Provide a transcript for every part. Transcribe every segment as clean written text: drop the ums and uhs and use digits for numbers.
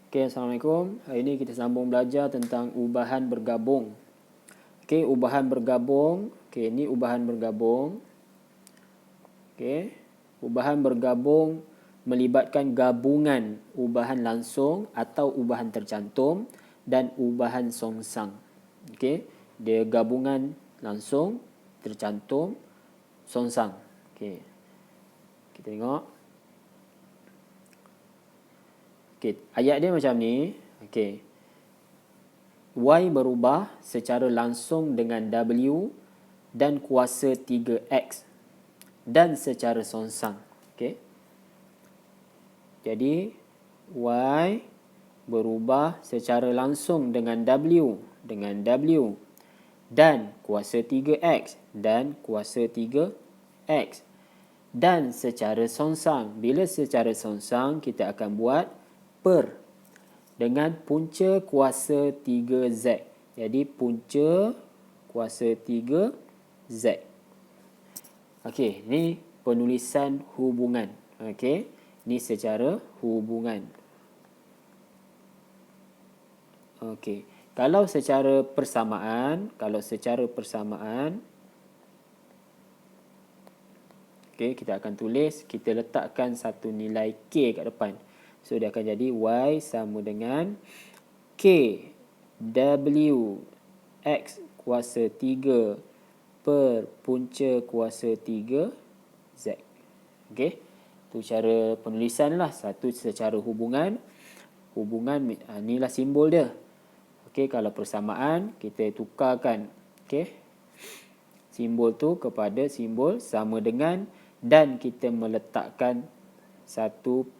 Okey, Assalamualaikum. Hari ini kita sambung belajar tentang ubahan bergabung. Okey, ubahan bergabung. Okey, ini ubahan bergabung. Okey, ubahan bergabung melibatkan gabungan ubahan langsung atau ubahan tercantum dan ubahan songsang. Okey, dia gabungan langsung, tercantum, songsang. Okey, kita tengok. Okey, ayat dia macam ni. Okey. Y berubah secara langsung dengan W dan kuasa 3X dan secara songsang. Okey. Jadi Y berubah secara langsung dengan W dan kuasa 3X dan kuasa 3X dan secara songsang. Bila secara songsang kita akan buat per dengan punca kuasa 3Z. Jadi punca kuasa 3Z. Okey, ni penulisan hubungan. Okey, ni secara hubungan. Okey, kalau secara persamaan, okey, kita akan tulis, kita letakkan satu nilai K kat depan. So, dia akan jadi Y sama dengan K W X kuasa 3 per punca kuasa 3 Z. Okey, itu cara penulisan lah. Satu secara hubungan. Inilah simbol dia. Okey, kalau persamaan, kita tukarkan. Okey, simbol tu kepada simbol sama dengan dan kita meletakkan satu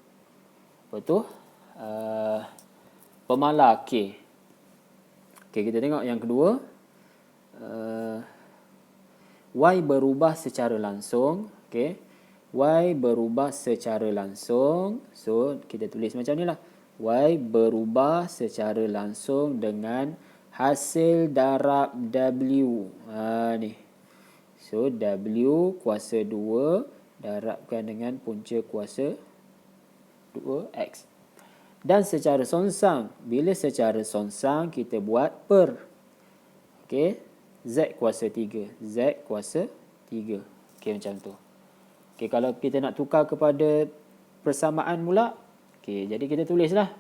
pemalar K. Okey, kita tengok yang kedua. Y berubah secara langsung. Okey, Y berubah secara langsung. So, kita tulis macam ni lah. Y berubah secara langsung dengan hasil darab W. Ni. So, W kuasa 2 darabkan dengan punca kuasa 2X. Dan secara songsang. Bila secara songsang, kita buat per. Okey. Z kuasa 3. Z kuasa 3. Okey, macam tu. Okey, kalau kita nak tukar kepada persamaan pula. Okey, jadi kita tulislah.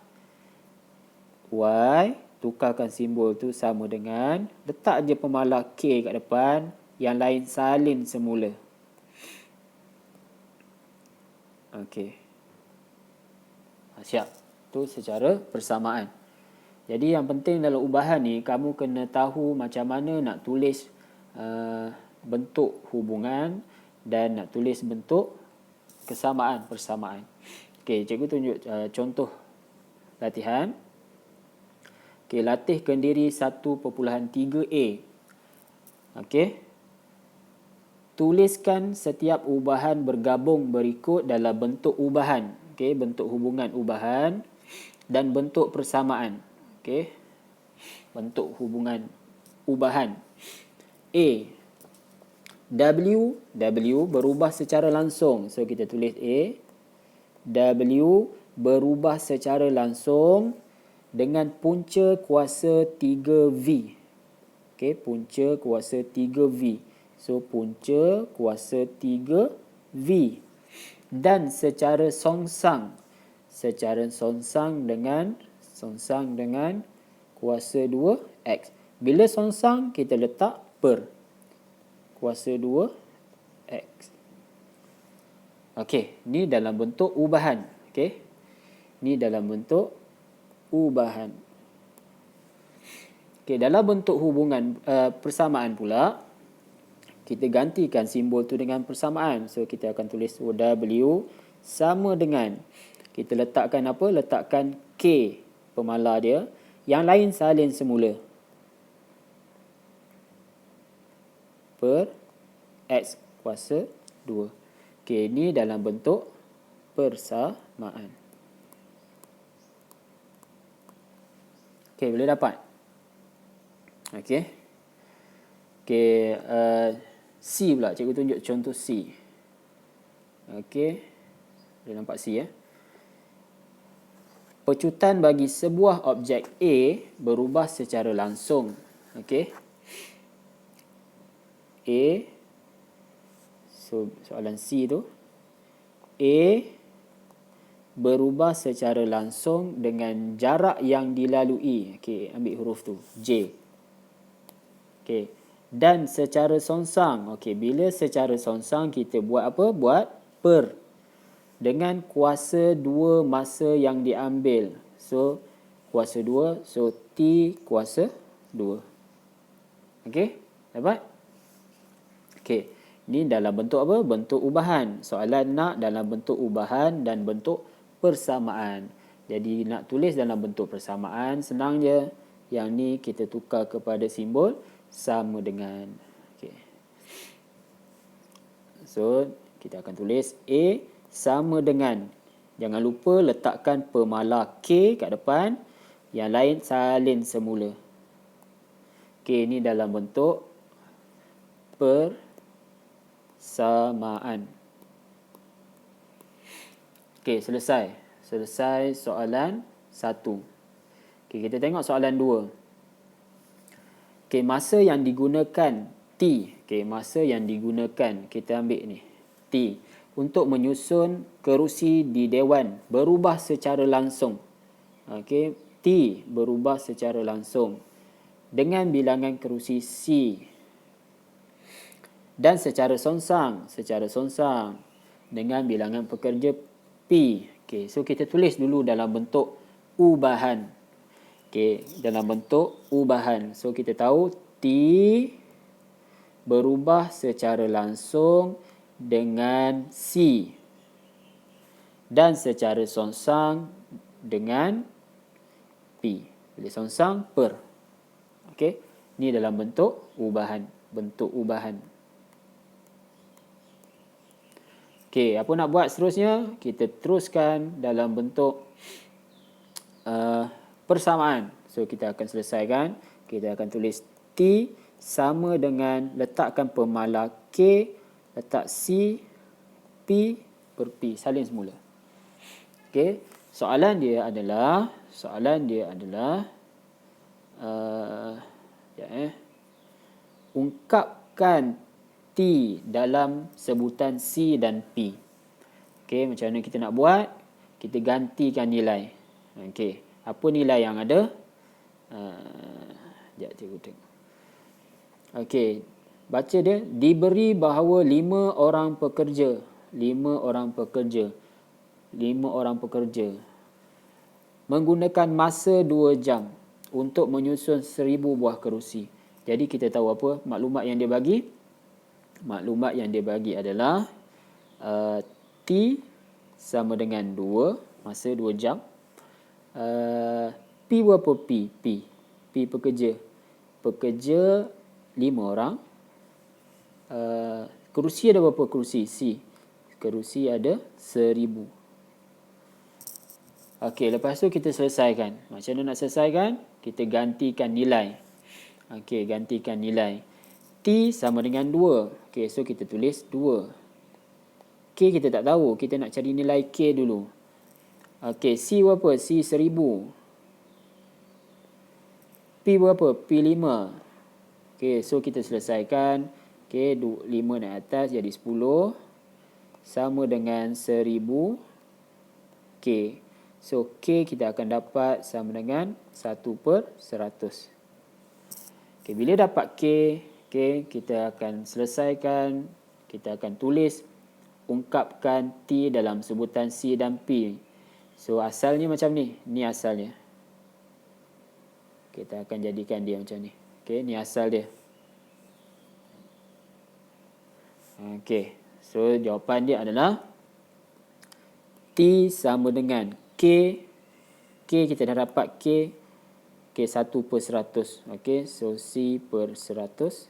Y, tukarkan simbol tu sama dengan, letak je pemalar K kat depan. Yang lain salin semula. Okey. Siap. Tu secara persamaan. Jadi yang penting dalam ubahan ni, kamu kena tahu macam mana nak tulis bentuk hubungan dan nak tulis bentuk persamaan. Okey, cikgu tunjuk contoh latihan. Okey, latih kendiri 1.3a. Okey. Tuliskan setiap ubahan bergabung berikut dalam bentuk ubahan. Okey, bentuk hubungan ubahan dan bentuk persamaan. Okey. Bentuk hubungan ubahan. A. W berubah secara langsung. So, kita tulis A. W berubah secara langsung dengan punca kuasa 3V. Okey, punca kuasa 3V. So, punca kuasa 3V. Dan secara songsang. Secara songsang dengan kuasa 2X. Bila songsang, kita letak per kuasa 2X. Okey, ni dalam bentuk ubahan. Okey, ni dalam bentuk ubahan. Okey, dalam bentuk hubungan persamaan pula, kita gantikan simbol tu dengan persamaan. So, kita akan tulis W sama dengan, kita letakkan apa? Letakkan K pemalar dia. Yang lain salin semula. Per X kuasa 2. Okey, ini dalam bentuk persamaan. Okey, boleh dapat? Okey. Okey, C pula. Cikgu tunjuk contoh C. Okey. Boleh nampak C ya? pecutan bagi sebuah objek A berubah secara langsung. Okey. A, so soalan C tu, A berubah secara langsung dengan jarak yang dilalui. Okey, ambil huruf tu, J. Okey. Dan secara songsang. Okey, bila secara songsang kita buat apa? Buat per. Dengan kuasa 2 masa yang diambil. So, kuasa 2. So, T kuasa 2. Okey, dapat? Okey, ini dalam bentuk apa? Bentuk ubahan. Soalan nak dalam bentuk ubahan dan bentuk persamaan. Jadi, nak tulis dalam bentuk persamaan, senang je. Yang ni kita tukar kepada simbol sama dengan. Okay. So, kita akan tulis A sama dengan. Jangan lupa letakkan pemalar K kat depan. Yang lain salin semula. K ni dalam bentuk persamaan. Okey, selesai. Selesai soalan 1. Okey, kita tengok soalan 2. Okey, masa yang digunakan T. Okey, masa yang digunakan, kita ambil ni, T. Untuk menyusun kerusi di dewan berubah secara langsung. Okey, T berubah secara langsung dengan bilangan kerusi C. Dan secara songsang dengan bilangan pekerja P. Okey, so kita tulis dulu dalam bentuk ubahan. Okey, dalam bentuk ubahan. So kita tahu T berubah secara langsung dengan C dan secara songsang dengan P. Bila songsang per. Okey, ni dalam bentuk ubahan, bentuk ubahan. Okey, apa nak buat seterusnya? Kita teruskan dalam bentuk persamaan. So, kita akan selesaikan. Kita akan tulis T sama dengan, letakkan pemalar K, letak C, P per P. Salin semula. Okey, soalan dia adalah ungkapkan T dalam sebutan C dan P. Okey, macam mana kita nak buat? Kita gantikan nilai. Okey, apa nilai yang ada? Sekejap, cikgu tengok. Okey, baca dia. Diberi bahawa 5 orang pekerja. 5 orang pekerja menggunakan masa 2 jam untuk menyusun 1000 buah kerusi. Jadi kita tahu apa maklumat yang dia bagi? Maklumat yang dia bagi adalah T sama dengan 2, masa 2 jam. P berapa P? P pekerja. Pekerja 5 orang. Kerusi ada berapa kerusi? C. Kerusi ada 1000. Okey, lepas tu kita selesaikan. Macam mana nak selesaikan? Kita gantikan nilai. Okey, gantikan nilai. T sama dengan 2. Okey, so kita tulis 2. K kita tak tahu. Kita nak cari nilai K dulu. Okey, C berapa? C 1000. P berapa? P 5. Okey, so kita selesaikan. Okey, 5 naik atas jadi 10. Sama dengan 1000 K. So, K kita akan dapat sama dengan 1/100. Okey, bila dapat K, kita akan selesaikan. Kita akan tulis, ungkapkan T dalam sebutan C dan P. So, asalnya macam ni. Ni asalnya. Kita akan jadikan dia macam ni. Okey, ni asal dia. Okey, so jawapan dia adalah T sama dengan K. Kita dah dapat K. K 1/100. Okey, so C per 100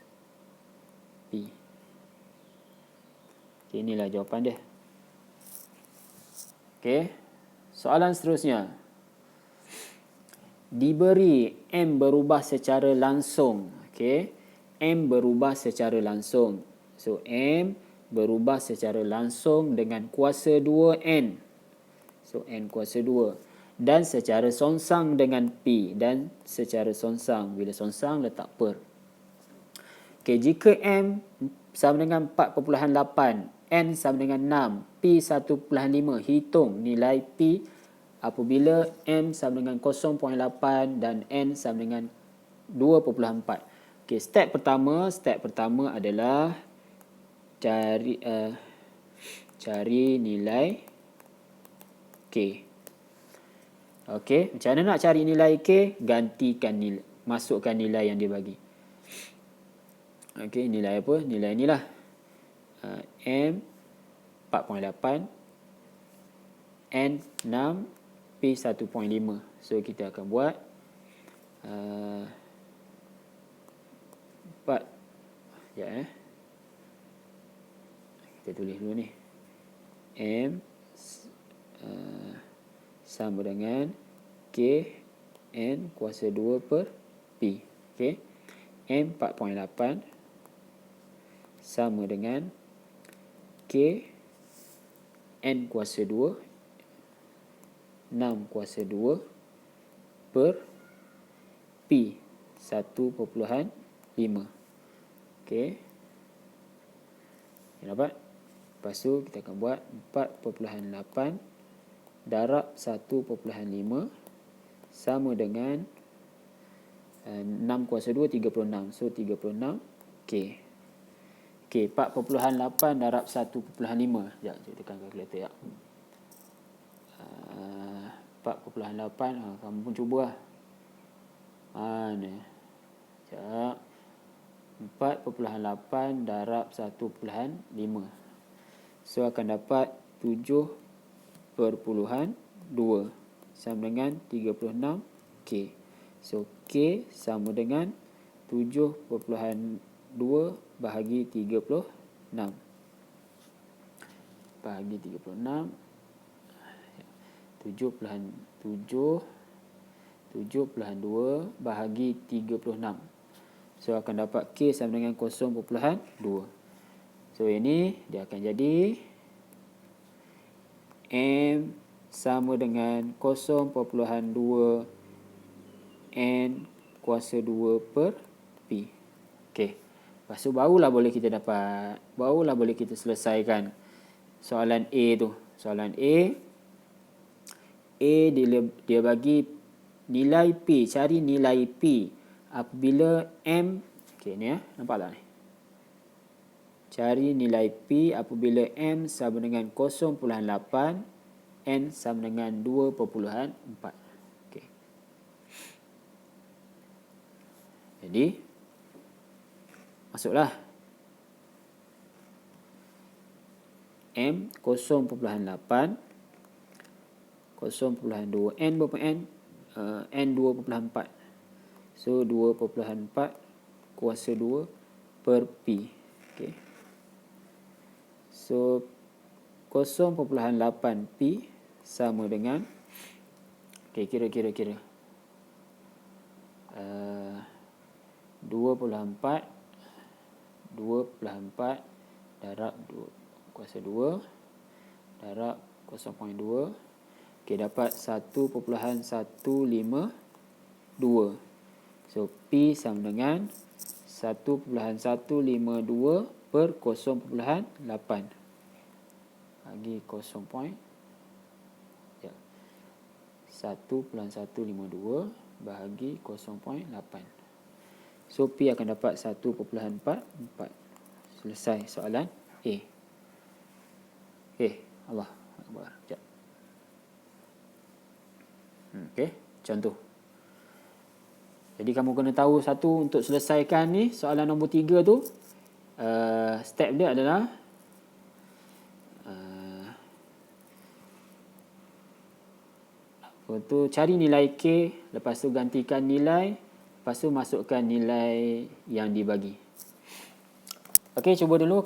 P. Okey, inilah jawapan dia. Okey, soalan seterusnya. Diberi M berubah secara langsung. Okey, M berubah secara langsung. So, M berubah secara langsung dengan kuasa 2N. So, N kuasa 2. dan secara songsang dengan P. Dan secara songsang. Bila songsang letak per. Okey, jika M sama dengan 4.8, N sama dengan 6, P 1.5, hitung nilai P apabila M sama dengan 0.8 dan N sama dengan 2.4. Okey, step pertama adalah cari nilai K. Okey, macam mana nak cari nilai K? Gantikan nilai, masukkan nilai yang dia bagi. Okey, nilai apa? Nilai inilah. M 4.8, N 6, P 1.5. So kita akan buat 4. Ya, kita tulis dulu ni. M sama dengan K N kuasa 2 per P. Okey. M 4.8 sama dengan K N kuasa 2 6 kuasa 2 per P 1.5. Okey. Dapat? Lepas tu kita akan buat 4.8 darab 1.5 sama dengan 6 kuasa 2, 36. So 36 K. Okey, 4.8 darab 1.5. Sekejap, saya tekan kalkulator ya. 4.8. Kamu pun cuba lah. Mana? Sekejap. 4.8 darab 1.5. So akan dapat 7.2 sama dengan 36 K. So K sama dengan 7.2 bahagi 36. Bahagi 36. 7.2 bahagi 36. So akan dapat K sama dengan 0.2. So ini dia akan jadi M sama dengan 0.2 N kuasa 2 per P. Okey. Lepas tu barulah boleh kita selesaikan soalan A tu. Soalan A dia bagi nilai P, cari nilai P apabila M, okey ni nampak tak ni? Cari nilai P apabila M sama dengan 0.8, N sama dengan 2.4. Okey. Jadi masuklah M 0.8 0.2 N berapa N? N 2.4. So 2.4 kuasa 2 per P. Okay. So 0.8 P sama dengan, okay, kira 24 darab 2 kuasa 2 darab 0.2. Okey, dapat 1.152. So P sama dengan 1.152 per 0.8 bagi 0. Ya. 1.152 bahagi 0.8. So P akan dapat 1.44. Selesai soalan A. Allah Akbar. Sekejap. Okey, contoh. Jadi kamu kena tahu satu untuk selesaikan ni soalan nombor 3 tu, step dia adalah cari nilai K, lepas tu gantikan nilai, lepas tu masukkan nilai yang dibagi. Okey, cuba dulu.